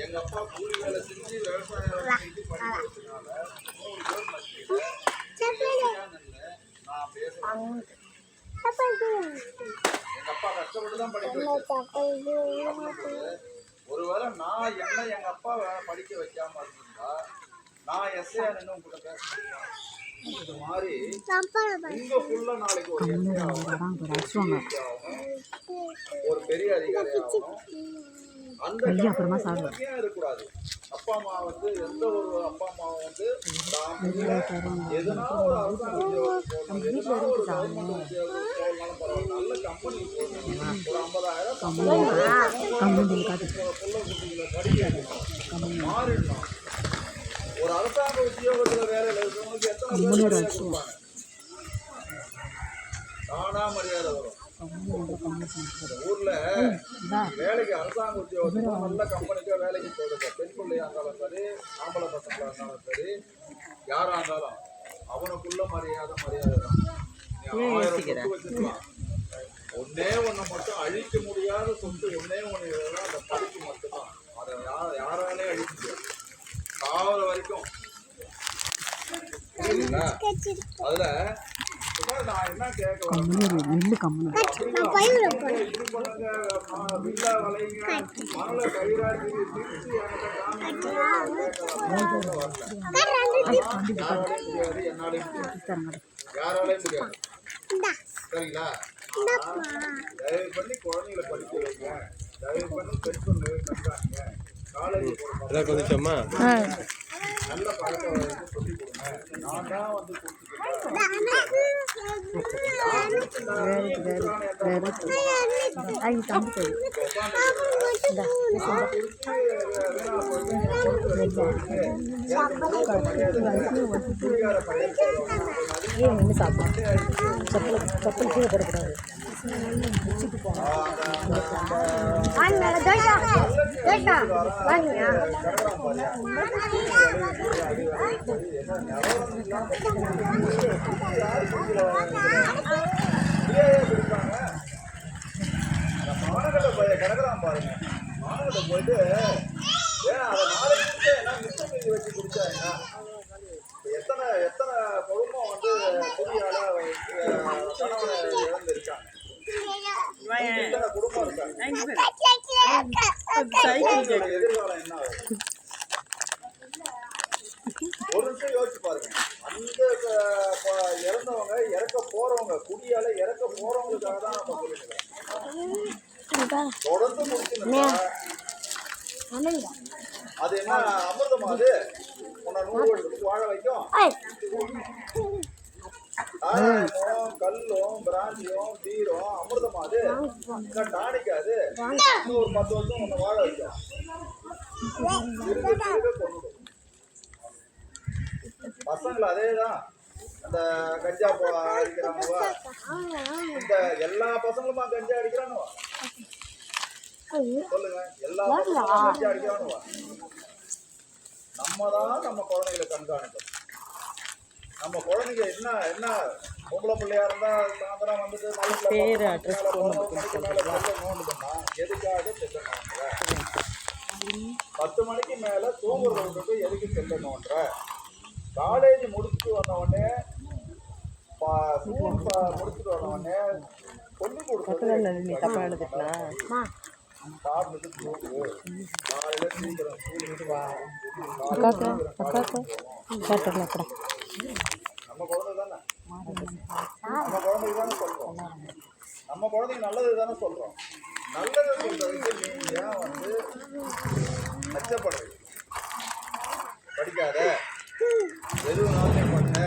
எங்க அப்பா கூலி வேலை செஞ்சு விவசாயம் செஞ்சு படிக்க வச்சனால 3 பேர் மத்தியில நான் பேசுறேன். எங்க அப்பா கஷ்டப்பட்டு தான் படிக்க வச்சாரு. ஒருவேளை நான் எங்க அப்பா படிக்க வைக்காம இருந்தா நான் எஸ்ஐயா நின்று உங்ககிட்ட பேச முடியும். இது மாதிரி இங்க ஃபுல்லா நாளைக்கு ஒரு ஒரு பெரிய அதிகாரி ஆகணும். அந்த இருக்கக்கூடாது. அப்பா அம்மா வந்து எந்த ஒரு அப்பா அம்மாவை வந்து எதனா ஒரு அரசாங்க உத்தியோகம் போடணும், எதனா ஒரு கவர்மெண்ட் உத்தியோகம் போடலாம் பரவாயில்ல. நல்ல கம்பெனி போடணும். ஒரு 50,000 குட்டிகளை படிக்க மாறிடணும். ஒரு அரசாங்க உத்தியோகத்துல வேலையில இருக்கிறவங்களுக்கு எத்தனை பேர் கொடுப்பாங்க? தானா மரியாதை வரும். ஊர்ல வேலைக்கு அரசாங்க உத்தியோகத்துக்கு நல்ல கம்பெனிக்கோ வேலைக்கு போடுங்க. பெண் பிள்ளையா இருந்தாலும் சரி, ஆம்பளை பசங்களா இருந்தாலும் சரி, யாரா இருந்தாலும் அவனுக்குள்ள மரியாதை தான். நீ 1000 சொத்து வச்சிருக்கலாம், ஒன்னே ஒண்ணு மட்டும் அழிக்க முடியாத சொத்து ஒன்னே ஒண்ணு அந்த படிப்பு மட்டும்தான். அதை யாராலே அழிக்க முடியாது சாவர வரைக்கும். புரியுதுங்களா? அதுல நான் என்ன கேட்க யாராலையும் முடியாது. சரிங்களா? தயவு பண்ணி குழந்தைகளை படிக்க வைங்க. தயவு பண்ணி பெண் கட்டாங்க. காலேஜ் கொஞ்சமா நல்ல பழக்கம் சொல்லி கொடுங்க. நான் தான் வந்து சப்பல் கீழே போடக்கூடாது. மானகட்ட போய் கிடக்குறான் பாருங்க. மானகட்ட போயிட்டு ஏன் அதை நாளைக்கு என்ன மிச்சம் மீதி வச்சு குடிச்சாங்க. எத்தனை எத்தனை குடும்பம் வந்து புதியால கணவனை இழந்து இருக்காங்க. எத்தனை குடும்பம் இருக்காங்க. எதிர்காலம் என்ன ஆகும்? ஒரு நிமிஷம் யோசிச்சு பாருங்க. அந்த இறந்தவங்க இறக்க போறவங்க குடியால இறக்க போறவங்களுக்காக தான் நம்ம சொல்லிருக்கோம். தொடர்ந்து முடிச்சுன்னா அது என்ன அமிர்தமா? அது உன்னை 100 வருஷத்துக்கு வாழ வைக்கும். கல்லும் பிராந்தியும் தீரும் அமிர்தமா? அது டானிக்காது. இன்னும் ஒரு 10 வருஷம் உன்னை வாழ வைக்கும். கொண்டு பசங்களை அதேதான். அந்த கஞ்சா அடிக்கிறானுவா, இந்த எல்லா பசங்களுமா கஞ்சா அடிக்கிறானுவா? சொல்லுங்க, எல்லா பசங்களும் கஞ்சா அடிக்கிறானுவா? நம்ம தான் நம்ம குழந்தைகளை கண்காணிக்கணும். நம்ம குழந்தைங்க என்ன பொம்பளை பிள்ளையா இருந்தா சாயந்தரம் வந்துட்டு நோண்டுதுன்னா எதுக்காக செல்லணுன்ற? 10 மணிக்கு மேல தூங்குறதுக்கு எதுக்கு செல்லணுன்ற? காலேஜ் முடிச்சுட்டு வந்தவொடனே ஸ்கூல் முடிச்சுட்டு வந்தவொடனே சொல்லி கொடுத்தது சாப்பிட்டு தூங்கு, காலையில சீக்கிரம் ஸ்கூலுக்கு வா. நம்ம குழந்தை தானே, நம்ம குழந்தைக்கு தானே சொல்றோம். நம்ம குழந்தைக்கு நல்லது தானே சொல்றோம். நல்லதை சொல்றதுக்கு நீங்க ஏன் வந்து அச்சப்படுறீங்க? படிக்காத, எதுனாலும் பண்ணு,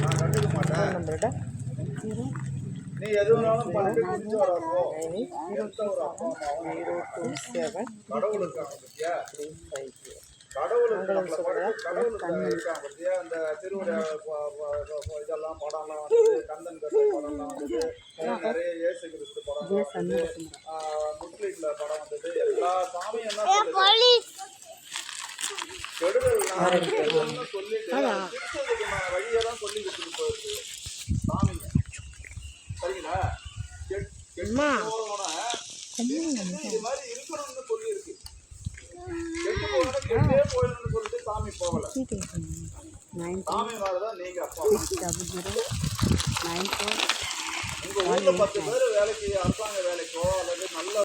நான் கண்டுக்க மாட்டேன். நீ எதுனாலும் பண்ணி குடிச்சு வரப்போ எந்த ஒரு அப்பா அம்மாவும் கடவுள் இருக்காங்க பத்தியா? கடவுள் இருக்காங்க பத்தியா? இந்த திருவிழா இதெல்லாம் படம்லாம் வந்தது, கந்தன் கதை படம்லாம் வந்தது, நிறைய இயேசு கிறிஸ்து படம் வந்தது, முஸ்லீம்ல படம் வந்தது. எல்லா சாமியும் என்ன கெடுதல் சொல்லிட்டு வழியை தான் சொல்லி கொடுத்துட்டு போயிருக்கு சாமிங்க. சரிங்களா? இது மாதிரி இருக்கணும்னு சொல்லி இருக்கு. கெட்டு போயிடணும்னு சொல்லிட்டு சாமி போகல. 9 சாமி மாதிரிதான் நீங்க அப்பா. 600 94 உங்க ஊர்ல 10 பேர் வேலைக்கு அரசாங்க வேலைக்கோ அல்லது நல்ல